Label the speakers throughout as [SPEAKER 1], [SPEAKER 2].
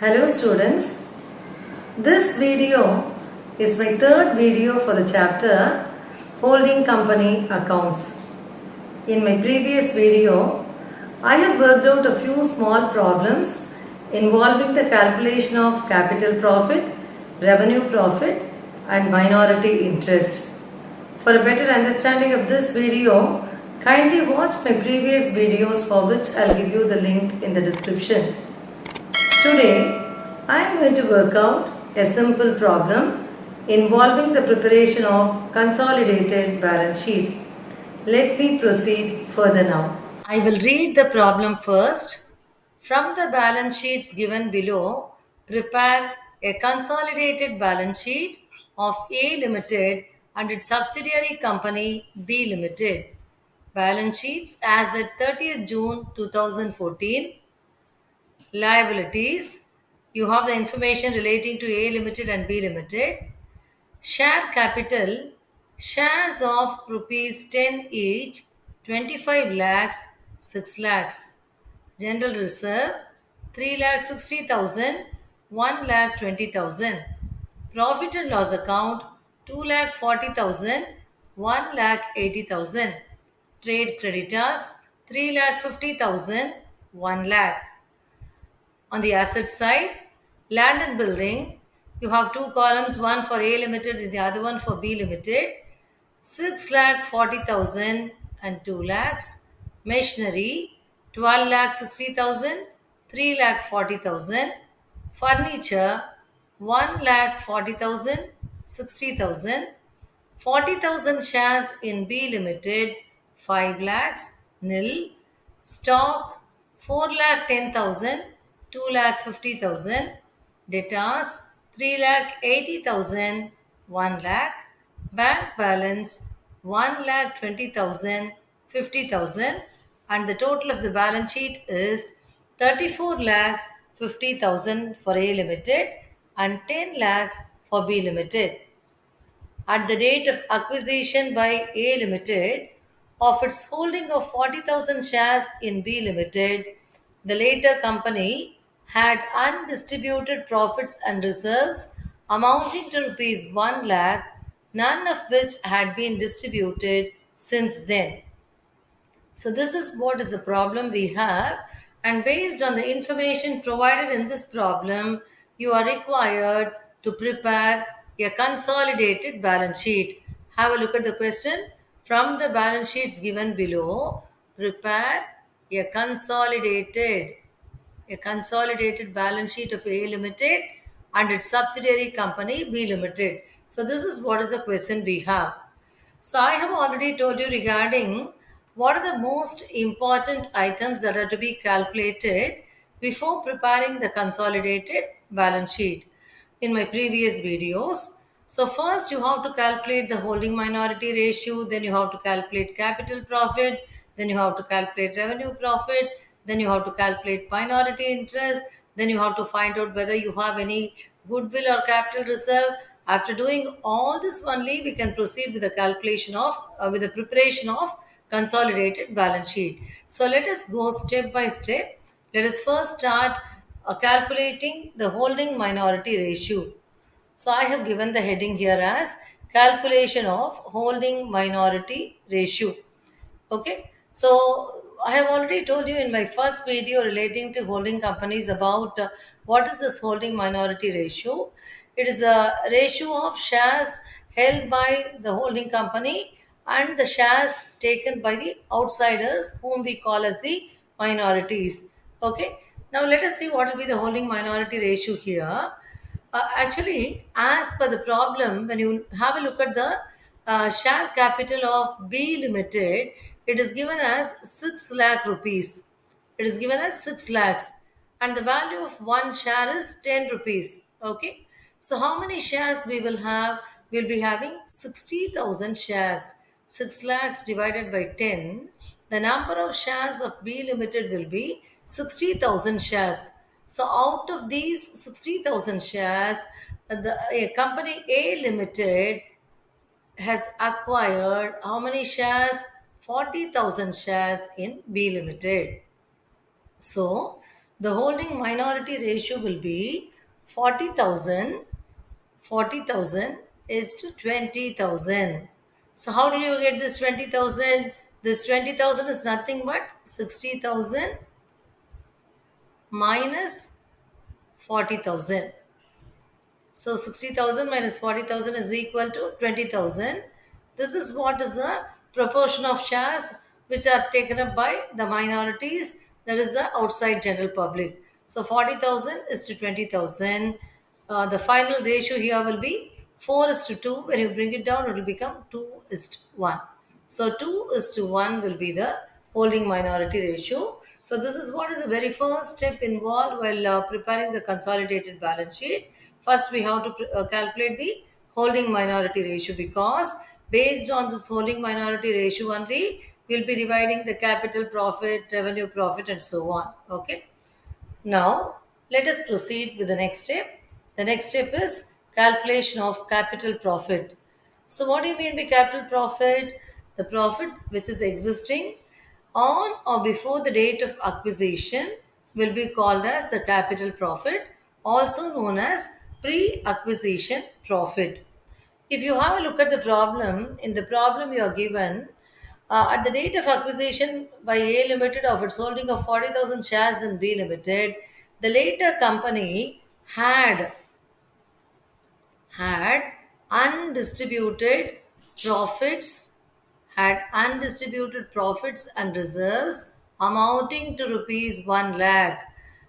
[SPEAKER 1] Hello students, this video is my third video for the chapter Holding Company Accounts. In my previous video, I have worked out a few small problems involving the calculation of capital profit, revenue profit and minority interest. For a better understanding of this video, kindly watch my previous videos for which I'll give you the link in the description. Today, I am going to work out a simple problem involving the preparation of consolidated balance sheet. Let me proceed further now. I will read the problem first. From the balance sheets given below, prepare a consolidated balance sheet of A Limited and its subsidiary company B Limited. Balance sheets as at 30th June 2014. Liabilities, you have the information relating to A Limited and B Limited. Share capital, shares of rupees 10 each, 25 lakhs, 6 lakhs. General reserve, 3 lakh 60,000, 1 lakh 20,000. Profit and loss account, 2 lakh 40,000, 1 lakh 80,000. Trade creditors, 3 lakh 50,000, 1 lakh. On the asset side, land and building, you have two columns, one for A Limited and the other one for B Limited. 6 lakh 40,000 and 2 lakhs. Machinery, 12 lakh 60,000, 3 lakh 40,000. Furniture, 1 lakh 40,000, 60,000. 40,000 shares in B Limited, 5 lakhs, nil. Stock, 4 lakh 10,000, 2 lakh 50,000. Debtors, 3 lakh 80,000, 1 lakh. Bank balance, 1 lakh 20,000, 50,000. And the total of the balance sheet is 34 lakhs 50,000 for A Limited and 10 lakhs for B Limited. At the date of acquisition by A Limited of its holding of 40,000 shares in B Limited, the later company had undistributed profits and reserves amounting to rupees 1 lakh, none of which had been distributed since then. So, this is what is the problem we have, and based on the information provided in this problem, you are required to prepare a consolidated balance sheet. Have a look at the question. From the balance sheets given below, prepare a consolidated balance sheet of A Limited and its subsidiary company B Limited. So, this is what is the question we have. So, I have already told you regarding what are the most important items that are to be calculated before preparing the consolidated balance sheet in my previous videos. So, first you have to calculate the holding minority ratio, then you have to calculate capital profit, then you have to calculate revenue profit, then you have to calculate minority interest, then you have to find out whether you have any goodwill or capital reserve. After doing all this only, we can proceed with the calculation of with the preparation of consolidated balance sheet. So let us go step by step. Let us first start calculating the holding minority ratio. So I have given the heading here as calculation of holding minority ratio. Okay, so I have already told you in my first video relating to holding companies about what is this holding minority ratio. It is a ratio of shares held by the holding company and the shares taken by the outsiders, whom we call as the minorities. Okay, now let us see what will be the holding minority ratio here. Actually, as per the problem, when you have a look at the share capital of B Limited, it is given as 6 lakh rupees. It is given as 6 lakhs, and the value of one share is 10 rupees. Okay, so how many shares we will have? We'll be having 60,000 shares. 6 lakhs divided by 10. The number of shares of B Limited will be 60,000 shares. So out of these 60,000 shares, a company A Limited has acquired how many shares? 40,000 shares in B Limited. So the holding minority ratio will be 40,000. 40,000 is to 20,000. So how do you get this 20,000? This 20,000 is nothing but 60,000 minus 40,000. So 60,000 minus 40,000 is equal to 20,000. This is what is the proportion of shares which are taken up by the minorities, that is the outside general public. So 40,000 is to 20,000. The final ratio here will be 4 is to 2. When you bring it down, it will become 2 is to 1. So 2 is to 1 will be the holding minority ratio. So this is what is the very first step involved while preparing the consolidated balance sheet. First we have to calculate the holding minority ratio, because based on this holding minority ratio only we'll be dividing the capital profit, revenue profit and so on. Okay. Now, let us proceed with the next step. The next step is calculation of capital profit. So, what do you mean by capital profit? The profit which is existing on or before the date of acquisition will be called as the capital profit, also known as pre acquisition profit. If you have a look at the problem, in the problem you are given, at the date of acquisition by A Limited of its holding of 40,000 shares in B Limited, the later company had undistributed profits and reserves amounting to rupees 1 lakh.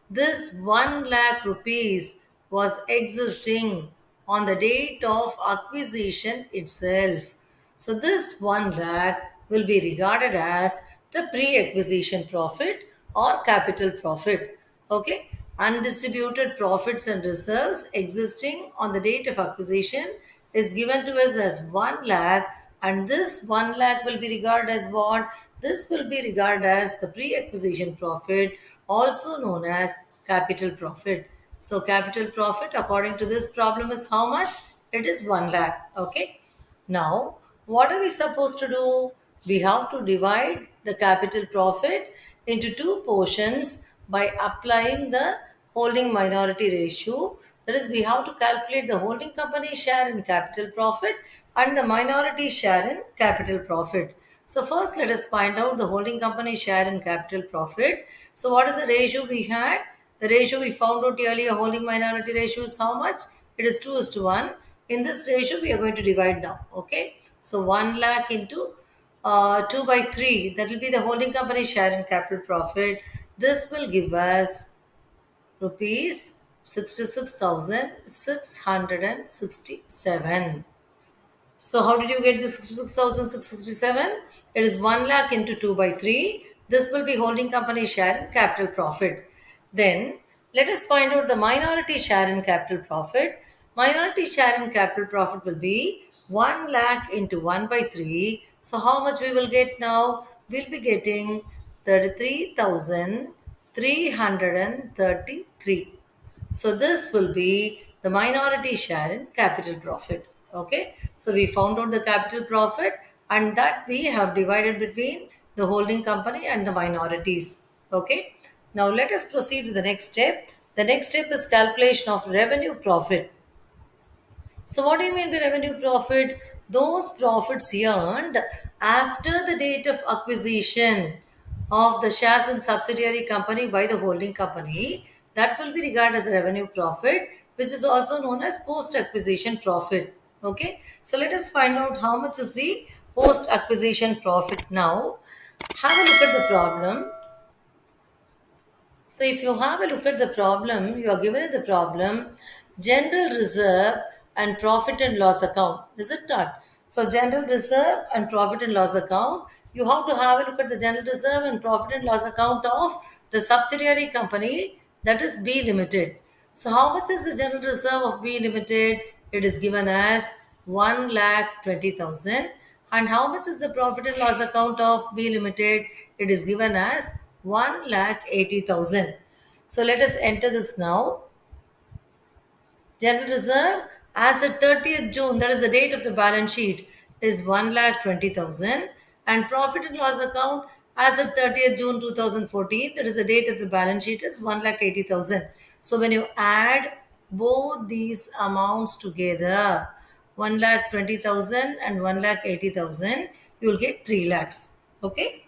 [SPEAKER 1] This 1 lakh rupees was existing on the date of acquisition itself. So this 1 lakh will be regarded as the pre-acquisition profit or capital profit. Okay. Undistributed profits and reserves existing on the date of acquisition is given to us as 1 lakh, and this 1 lakh will be regarded as what? This will be regarded as the pre-acquisition profit, also known as capital profit. So capital profit according to this problem is how much? It is 1 lakh. Okay. Now, what are we supposed to do? We have to divide the capital profit into two portions by applying the holding minority ratio. That is, we have to calculate the holding company share in capital profit and the minority share in capital profit. So first let us find out the holding company share in capital profit. So what is the ratio we had? The ratio we found out earlier, holding minority ratio is how much? It is 2 is to 1. In this ratio, we are going to divide now. Okay. So 1 lakh into 2 by 3, that will be the holding company share in capital profit. This will give us rupees 66,667. So how did you get this 66,667? It is 1 lakh into 2 by 3. This will be holding company share in capital profit. Then let us find out the minority share in capital profit. Minority share in capital profit will be 1 lakh into 1 by 3. So how much we will get now? We'll be getting 33,333. So this will be the minority share in capital profit. Okay. So we found out the capital profit, and that we have divided between the holding company and the minorities. Okay. Now let us proceed to the next step. The next step is calculation of revenue profit. So, what do you mean by revenue profit? Those profits earned after the date of acquisition of the shares in subsidiary company by the holding company, that will be regarded as a revenue profit, which is also known as post acquisition profit. Okay, so let us find out how much is the post acquisition profit now. Have a look at the problem. So if you have a look at the problem, you are given the problem general reserve and profit and loss account. Is it not? So general reserve and profit and loss account, you have to have a look at the general reserve and profit and loss account of the subsidiary company, that is B Limited. So how much is the general reserve of B Limited? It is given as 1 lakh 20,000. And how much is the profit and loss account of B Limited? It is given as 1 lakh 80,000. So let us enter this now. General reserve as at 30th June, that is the date of the balance sheet, is 1 lakh 20,000, and profit and loss account As of 30th June 2014, that is the date of the balance sheet, is 1,80,000. So when you add both these amounts together, 1,20,000 and 1,80,000, you will get 3 lakhs. Okay.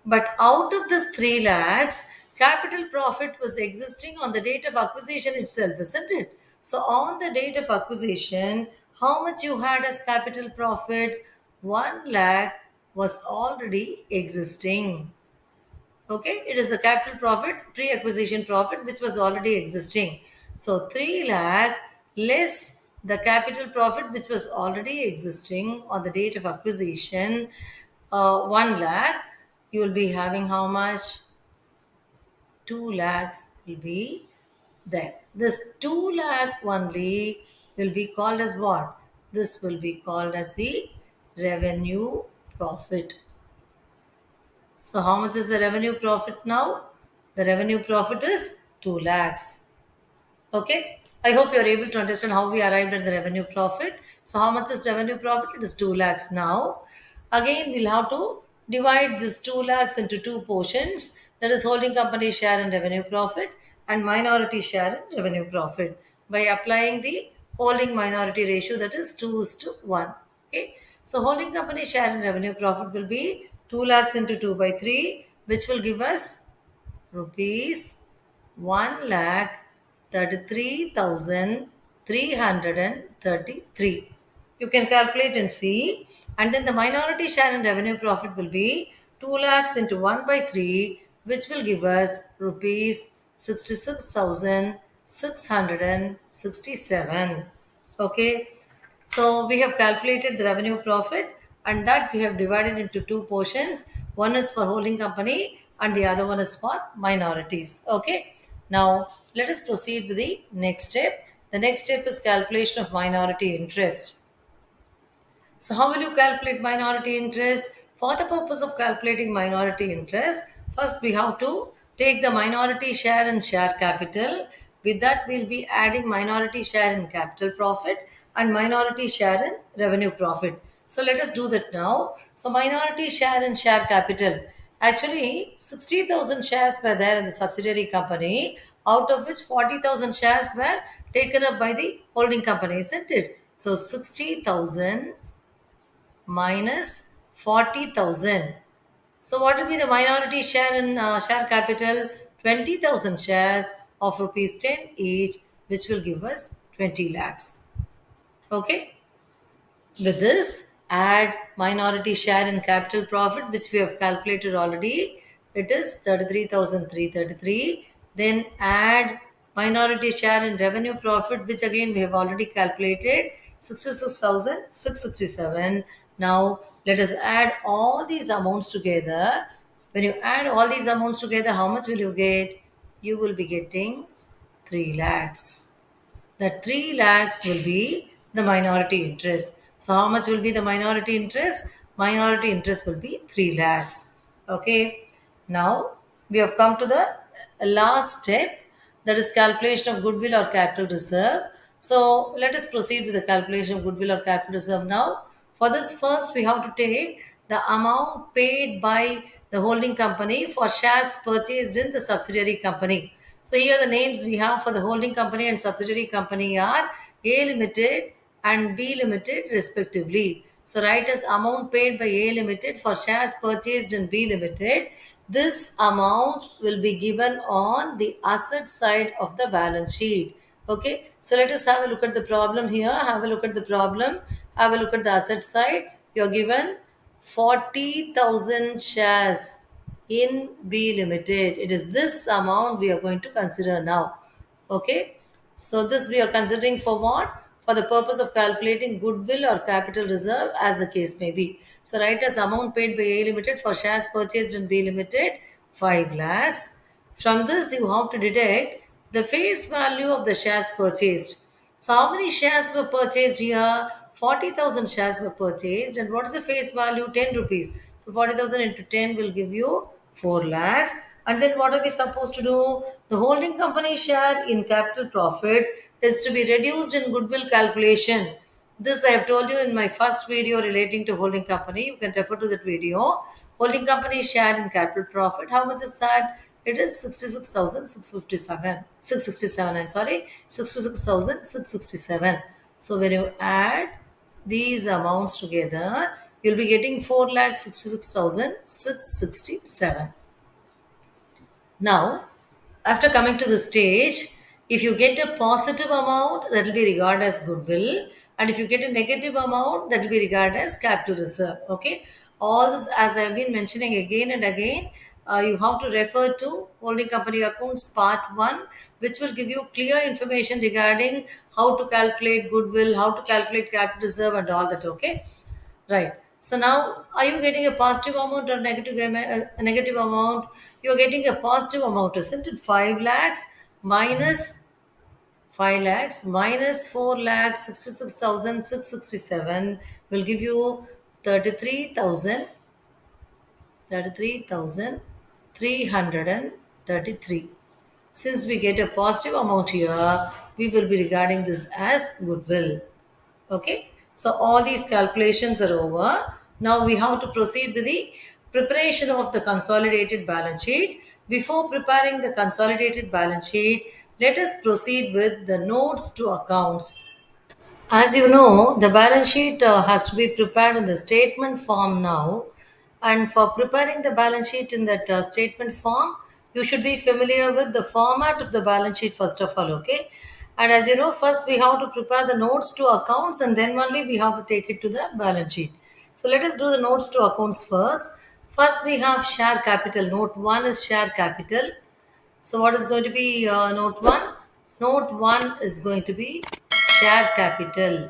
[SPEAKER 1] But out of this 3 lakhs, capital profit was existing on the date of acquisition itself, isn't it? So, on the date of acquisition, how much you had as capital profit? 1 lakh was already existing. Okay, it is the capital profit, pre acquisition profit, which was already existing. So, 3 lakh less the capital profit, which was already existing on the date of acquisition, 1 lakh, you will be having how much? 2 lakhs will be there. This 2 lakh only will be called as what? This will be called as the revenue profit. So, how much is the revenue profit now? The revenue profit is 2 lakhs. Okay. I hope you are able to understand how we arrived at the revenue profit. So, how much is revenue profit? It is 2 lakhs now. Again, we'll have to divide this 2 lakhs into two portions, that is, holding company share in revenue profit and minority share in revenue profit, by applying the holding minority ratio, that is 2 is to 1. Okay. So, holding company share in revenue profit will be 2 lakhs into 2 by 3, which will give us rupees 1,33,333. You can calculate and see. And then the minority share in revenue profit will be 2 lakhs into 1 by 3, which will give us rupees 66,667. Okay. So we have calculated the revenue profit, and that we have divided into two portions. One is for holding company and the other one is for minorities. Okay. Now let us proceed with the next step. The next step is calculation of minority interest. So, how will you calculate minority interest? For the purpose of calculating minority interest, first we have to take the minority share in share capital. With that, we'll be adding minority share in capital profit and minority share in revenue profit. So, let us do that now. So, minority share in share capital. Actually, 60,000 shares were there in the subsidiary company, out of which 40,000 shares were taken up by the holding company, isn't it? So, 60,000 minus 40,000. So what will be the minority share in share capital? 20,000 shares of rupees 10 each, which will give us 20 lakhs. Okay. With this, add minority share in capital profit, which we have calculated already. It is 33,333. Then add minority share in revenue profit, which again we have already calculated, 66,667. Now, let us add all these amounts together. When you add all these amounts together, how much will you get? You will be getting 3 lakhs. That 3 lakhs will be the minority interest. So, how much will be the minority interest? Minority interest will be 3 lakhs. Okay. Now, we have come to the last step, that is calculation of goodwill or capital reserve. So, let us proceed with the calculation of goodwill or capital reserve now. For this, first we have to take the amount paid by the holding company for shares purchased in the subsidiary company. So here the names we have for the holding company and subsidiary company are A Limited and B Limited respectively. So write as amount paid by A Limited for shares purchased in B Limited. This amount will be given on the asset side of the balance sheet. Okay, so let us have a look at the problem here. Have a look at the problem. Have a look at the asset side. You're given 40,000 shares in B Limited. It is this amount we are going to consider now. Okay. So this we are considering for what? For the purpose of calculating goodwill or capital reserve, as the case may be. So write as amount paid by A Limited for shares purchased in B Limited, 5 lakhs. From this you have to deduct the face value of the shares purchased. So how many shares were purchased here? 40,000 shares were purchased, and what is the face value? 10 rupees. So 40,000 into 10 will give you 4 lakhs. And then what are we supposed to do? The holding company share in capital profit is to be reduced in goodwill calculation. This I have told you in my first video relating to holding company. You can refer to that video. Holding company share in capital profit. How much is that? It is 66,657. 667, I'm sorry. 66,667. So when you add these amounts together, you'll be getting 4,66,667. Now, after coming to the stage, if you get a positive amount, that will be regarded as goodwill, and if you get a negative amount, that will be regarded as capital reserve. Okay, all this, as I've been mentioning again and again, you have to refer to holding company accounts part 1, which will give you clear information regarding how to calculate goodwill, how to calculate capital reserve, and all that. Okay, right. So now, are you getting a positive amount or a negative amount? You're getting a positive amount, isn't it? 5 lakhs minus 5 lakhs minus 4 lakhs 66,667 will give you 33,000 33,333. Since we get a positive amount here, we will be regarding this as goodwill. Okay, so all these calculations are over. Now we have to proceed with the preparation of the consolidated balance sheet. Before preparing the consolidated balance sheet, let us proceed with the notes to accounts. As you know, the balance sheet has to be prepared in the statement form now. And for preparing the balance sheet in that statement form, you should be familiar with the format of the balance sheet first of all, okay? And as you know, first we have to prepare the notes to accounts and then only we have to take it to the balance sheet. So let us do the notes to accounts first. First, we have share capital. Note 1 is share capital. So what is going to be note 1? Note 1 is going to be share capital.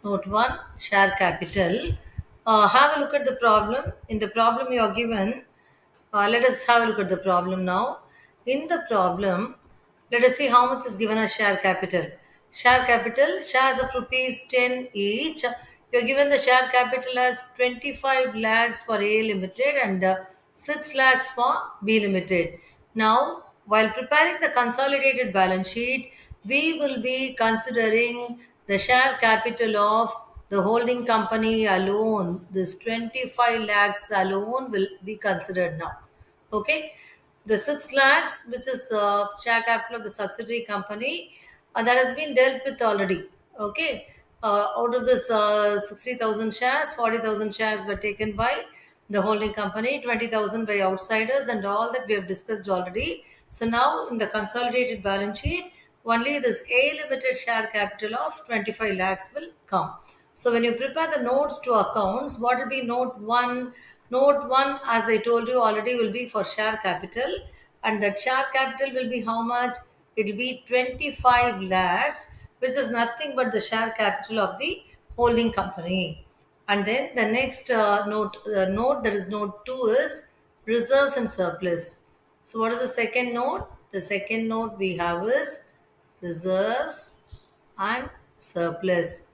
[SPEAKER 1] Note 1, share capital. Have a look at the problem. In the problem you are given, let us have a look at the problem now. In the problem, let us see how much is given as share capital. Share capital, shares of rupees 10 each. You are given the share capital as 25 lakhs for A Limited and 6 lakhs for B Limited. Now, while preparing the consolidated balance sheet, we will be considering the share capital of the holding company alone. This 25 lakhs alone will be considered now. Okay, the 6 lakhs, which is share capital of the subsidiary company, that has been dealt with already. Okay, out of this 60,000 shares, 40,000 shares were taken by the holding company, 20,000 by outsiders, and all that we have discussed already. So now in the consolidated balance sheet, only this A Limited share capital of 25 lakhs will come. So when you prepare the notes to accounts, what will be note 1? Note 1, as I told you already, will be for share capital, and that share capital will be how much? It will be 25 lakhs, which is nothing but the share capital of the holding company. And then the next note that is note 2 is reserves and surplus. So what is the second note? The second note we have is reserves and surplus.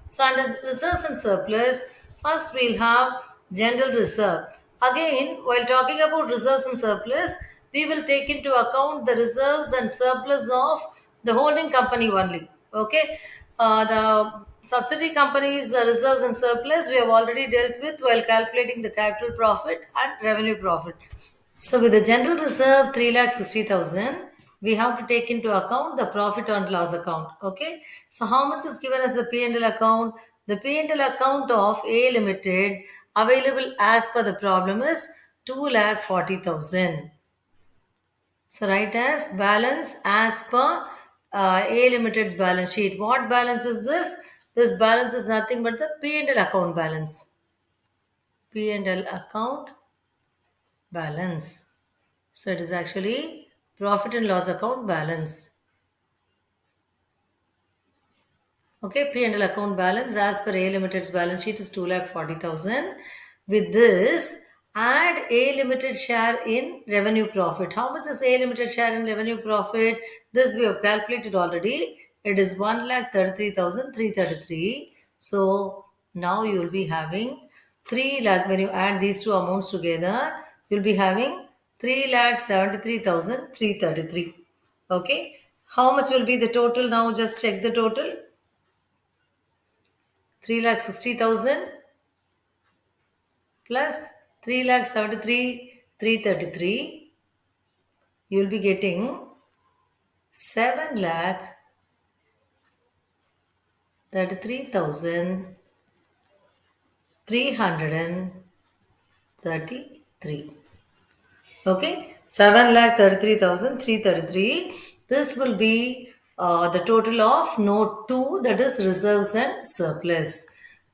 [SPEAKER 1] So under reserves and surplus, first we'll have general reserve. Again, while talking about reserves and surplus, we will take into account the reserves and surplus of the holding company only. Okay, the subsidiary companies' reserves and surplus we have already dealt with while calculating the capital profit and revenue profit. So with the general reserve 3,60,000, we have to take into account the profit and loss account. Okay. So how much is given as the P&L account? The P&L account of A Limited available as per the problem is 2,40,000. So write as balance as per A Limited's balance sheet. What balance is this? This balance is nothing but the P&L account balance. P&L account balance. So it is actually profit and loss account balance. Okay, P&L account balance as per A Limited's balance sheet is 2,40,000. With this, add A Limited share in revenue profit. How much is A Limited share in revenue profit? This we have calculated already. It is 1,33,333. So now you will be having 3 lakh. When you add these two amounts together, you'll be having 3,73,333. Okay. How much will be the total now? Just check the total. 3,60,000 plus 3,73,333. You'll be getting 7,33,333. Okay, 7,33,333. This will be the total of note 2, that is reserves and surplus.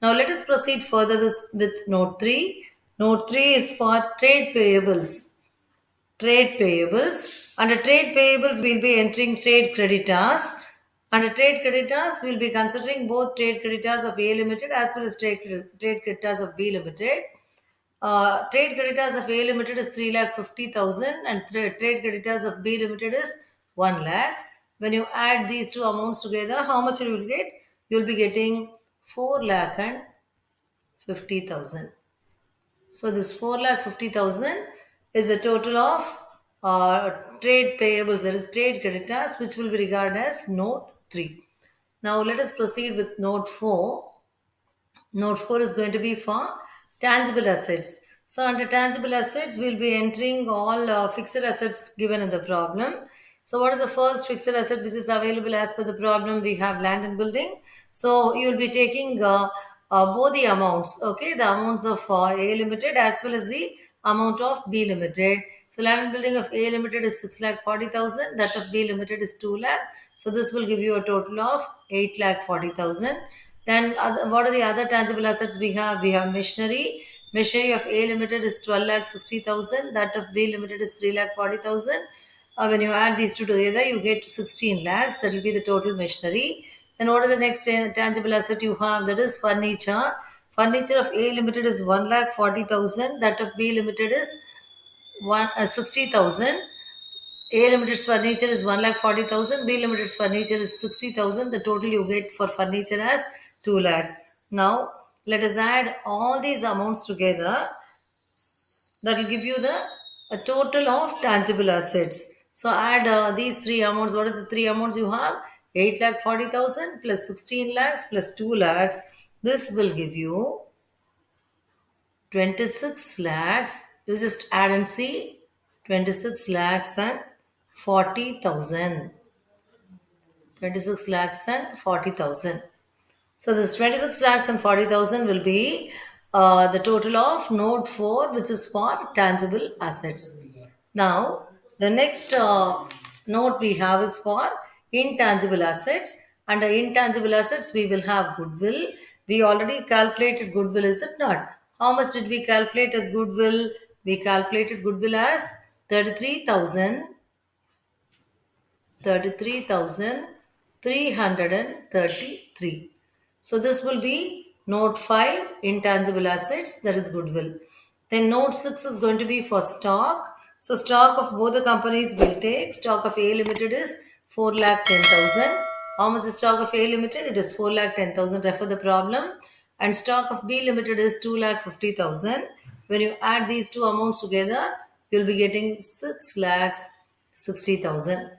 [SPEAKER 1] Now let us proceed further with note 3. Note 3 is for trade payables. Trade payables. Under trade payables, we'll be entering trade creditors. Under trade creditors, we'll be considering both trade creditors of A Limited as well as trade creditors of B Limited. Trade creditors of A Limited is 3,50,000 and trade creditors of B Limited is 1 lakh. When you add these two amounts together, how much you will get? You will be getting 4 lakh and 50,000. So this 4,50,000 is a total of trade payables, that is trade creditors, which will be regarded as note 3. Now let us proceed with note 4. Note 4 is going to be for tangible assets. So under tangible assets, we'll be entering all fixed assets given in the problem. So what is the first fixed asset which is available as per the problem? We have land and building. So you'll be taking both the amounts, okay, the amounts of A Limited as well as the amount of B Limited. So land and building of A Limited is 6,40,000, that of B Limited is 2 lakh. So this will give you a total of 8,40,000. Then what are the other tangible assets we have? We have machinery. Machinery of A Limited is 12,60,000. That of B Limited is 3,40,000. When you add these two together, you get 16 lakhs. That will be the total machinery. Then what are the next tangible asset you have? That is furniture. Furniture of A Limited is 1,40,000. That of B Limited is 60,000. A Limited's furniture is 1,40,000. B Limited's furniture is 60,000. The total you get for furniture as 2 lakhs. Now let us add all these amounts together. That will give you the a total of tangible assets. So add these three amounts. What are the three amounts you have? 8,40,000 plus 16 lakhs plus 2 lakhs. This will give you 26 lakhs. You just add and see. 26 lakhs and 40,000. 26 lakhs and 40,000. So this 26 lakhs and 40,000 will be the total of note 4, which is for tangible assets. Now the next note we have is for intangible assets. Under intangible assets, we will have goodwill. We already calculated goodwill, is it not? How much did we calculate as goodwill? We calculated goodwill as 33,333. So this will be note 5, intangible assets, that is goodwill. Then note 6 is going to be for stock. So stock of both the companies will take. Stock of A Limited is 4,10,000. How much is stock of A Limited? It is 4,10,000. Refer the problem. And stock of B Limited is 2,50,000. When you add these two amounts together, you'll be getting 6,60,000.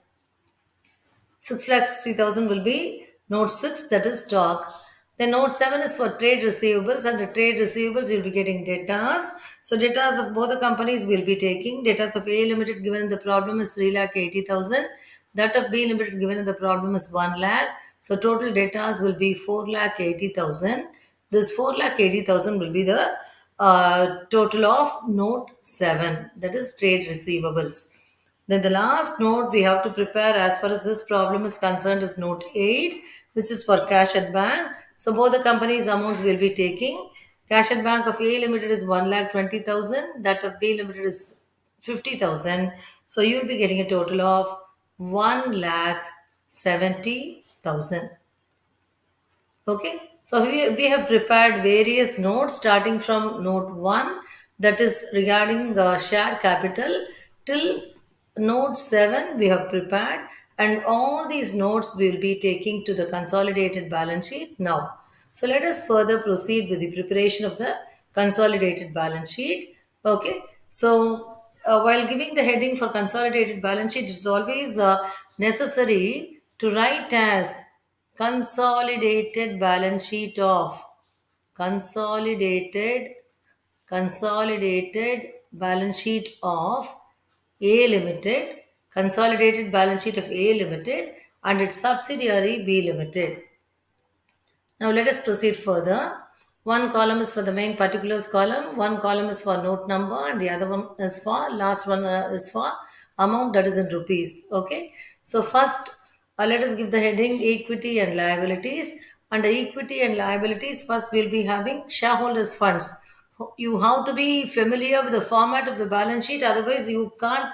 [SPEAKER 1] 6,60,000 will be note 6, that is stock. Then note 7 is for trade receivables. Under trade receivables, you'll be getting debtors. So debtors of both the companies will be taking. Debtors of A Limited given in the problem is 3,80,000. That of B Limited given in the problem is 1 lakh. So total debtors will be 4,80,000. This 4,80,000 will be the total of note 7, that is trade receivables. Then the last note we have to prepare as far as this problem is concerned is note 8, which is for cash at bank. So both the companies' amounts will be taking. Cash at bank of A Limited is 1,20,000. That of B Limited is 50,000. So you'll be getting a total of 1,70,000. Okay, so we have prepared various notes starting from note 1, that is regarding share capital, till note 7 we have prepared, and all these notes we will be taking to the consolidated balance sheet now. So let us further proceed with the preparation of the consolidated balance sheet. Okay, so while giving the heading for consolidated balance sheet, it's always necessary to write as consolidated balance sheet of. consolidated consolidated balance sheet of A Limited, consolidated balance sheet of A Limited and its subsidiary B Limited. Now let us proceed further. One column is for the main particulars column, one column is for note number, and the other one is for last one is for amount, that is in rupees. Okay. So first, let us give the heading equity and liabilities. Under equity and liabilities, first we'll be having shareholders funds. You have to be familiar with the format of the balance sheet, otherwise you can't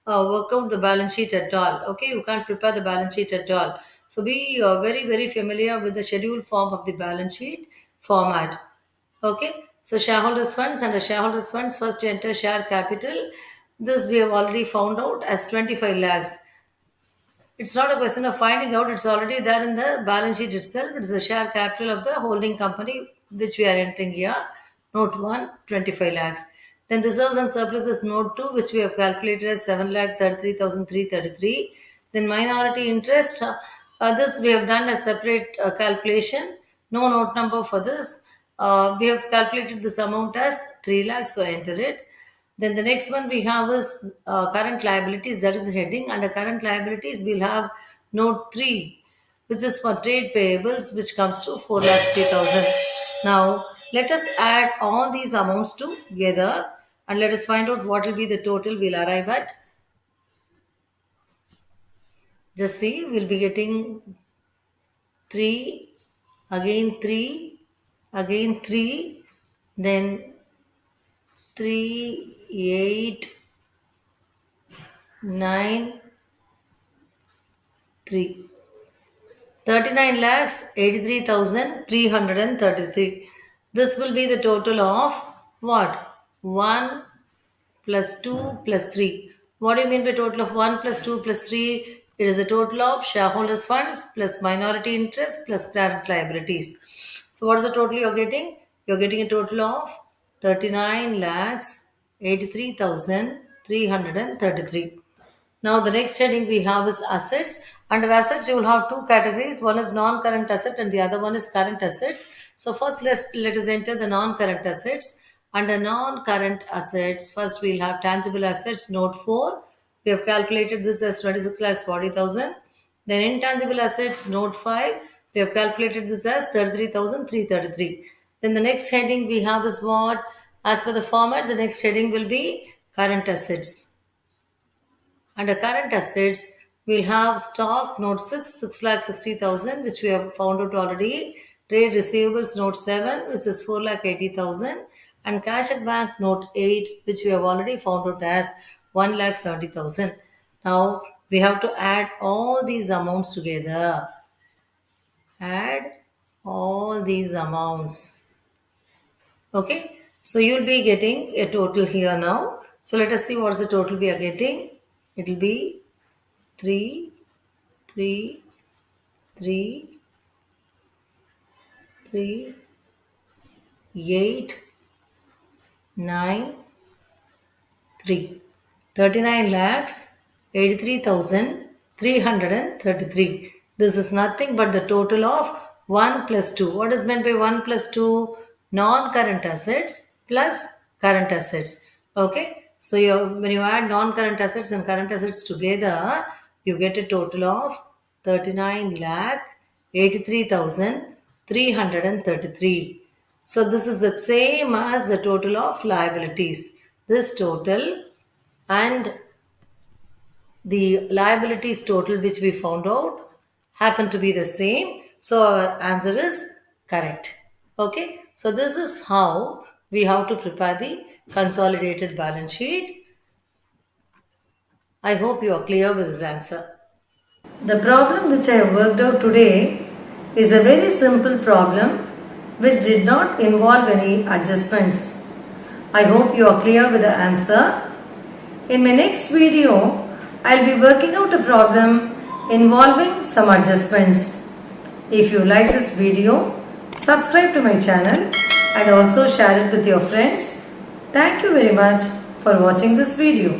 [SPEAKER 1] work out the balance sheet at all. Okay, you can't prepare the balance sheet at all. So be very familiar with the schedule form of the balance sheet format. Okay, so shareholders funds, and the shareholders funds first enter share capital. This we have already found out as 25 lakhs. It's not a question of finding out, it's already there in the balance sheet itself. It's the share capital of the holding company which we are entering here. Note 1, 25 lakhs. Then reserves and surpluses, note 2, which we have calculated as 7,33,333. Then minority interest, this we have done a separate calculation. No note number for this. We have calculated this amount as 3 lakhs, so enter it. Then the next one we have is current liabilities, that is the heading. Under current liabilities, we'll have note 3, which is for trade payables, which comes to 4,50,000. Now, let us add all these amounts together and let us find out what will be the total we'll arrive at. Just see, we'll be getting 3, again 3, again 3, then 3, 8, 9, 3. 39 lakhs 83,333. This will be the total of what? 1 plus 2 plus 3. What do you mean by total of 1 plus 2 plus 3? It is a total of shareholders funds plus minority interest plus current liabilities. So what is the total you're getting? You're getting a total of 39 lakhs 83,333. Now the next heading we have is assets. Under assets you will have two categories. One is non-current asset and the other one is current assets. So first let us enter the non-current assets. Under non-current assets, first we'll have tangible assets, note 4. We have calculated this as 26 lakhs 40,000. Then intangible assets, note 5. We have calculated this as 33,333. Then the next heading we have is what? As per the format, the next heading will be current assets. Under current assets, we'll have stock, note 6, 6,60,000, which we have found out already. Trade receivables, note 7, which is 4,80,000. And cash at bank, note 8, which we have already found out as 1,70,000. Now, we have to add all these amounts together. Add all these amounts. Okay, so you'll be getting a total here now. So let us see what's the total we are getting. It will be 3, 3, 3, 3, 8, 9, 3. 39 lakhs 83,333. This is nothing but the total of 1 plus 2. What is meant by 1 plus 2? Non-current assets plus current assets. Okay. So when you add non-current assets and current assets together, you get a total of 39 lakh 83,333. So this is the same as the total of liabilities. This total and the liabilities total which we found out happen to be the same. So our answer is correct. Okay. So this is how we have to prepare the consolidated balance sheet. I hope you are clear with this answer. The problem which I have worked out today is a very simple problem which did not involve any adjustments. I hope you are clear with the answer. In my next video, I'll be working out a problem involving some adjustments. If you like this video, subscribe to my channel and also share it with your friends. Thank you very much for watching this video.